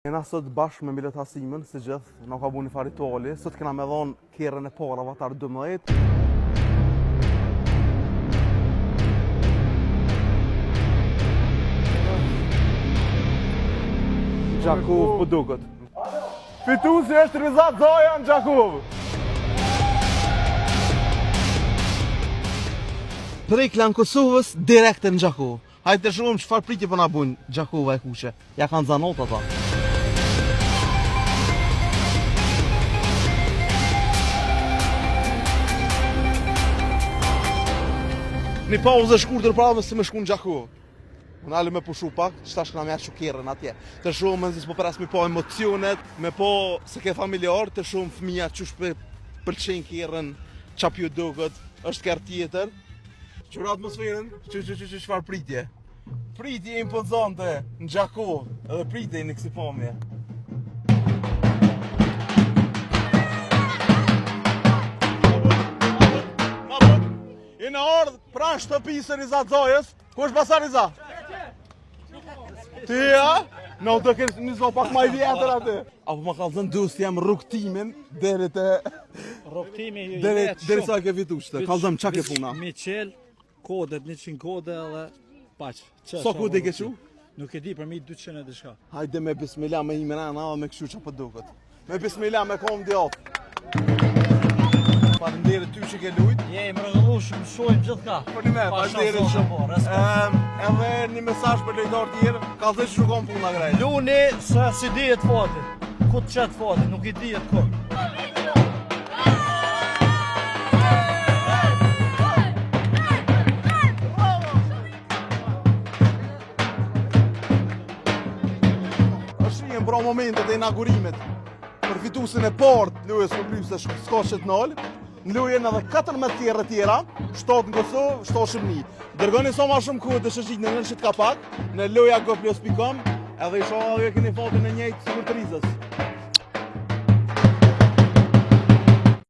Jena sot bashkë me Milet Hasimin, si gjithë, në ka bu një fa rituali. Sot kena me dhonë kerën e parë Avatar 12. Gjakov po duket. Fituesi është Rizat Zajan Gjakov. Prej klan Kosovës direkt në Gjakov. Hajde të shumë çfarë pritje po na bujnë Gjakova e kuqe. Ja kanë zanot ata. Një pauzë shkurtër prapë se më shku në Gjakov. Unë alë me pushu pak, qëtash këna me ashtu kerën atje. Të shumë mënzi s'po peras me po emocionet, me po se ke familjar, të shumë fëmija qysh pëlqen kerën, qap ju duket, është kerë tjetër. Qura atmosferën, qëfar pritje? Pritje impozante në Gjakov, edhe pritje në kësi pomje. I në ardhë pra shtëpisë Rizat Zajës, ku është basa Riza? Ti ja? Në të kënë një zdo pak maj vjetër atë. Apo ma ka zënë dus jam rrugtimin deri të... Rrugtimi ju Deri sa ke vitu shte, ka zëmë qa ke puna? Mi qel, kodet, 100 kode edhe paq. So ku di ke qu? Nuk e di, për mi 200 e dishka. Hajde me bismillah me imena na me këshu qa për duket. Me bismillah me kom djatë. Falenderit ty që ke lujt. Je i mrëgëllush, mësojmë gjithë ka. Për një me, falenderit shumë. Edhe një mesazh për lojtar tjerë, ka dhe që shukon puna grejt. Luni se si dihet fati, ku të qetë fati, nuk i dihet ku. Është një mbro momentet e inaugurimit për fituesin e parë të lojës për lyse s'ka nolë. Në lojën edhe 14 tjera tjera, 7 në Kosovë, 7 Shqipni. Dërgoni sa ma shumë kohë të shëshqit në nërshit ka pak, në loja go+.com, edhe i shoha dhe keni fatin e njëjtë si për të rizës.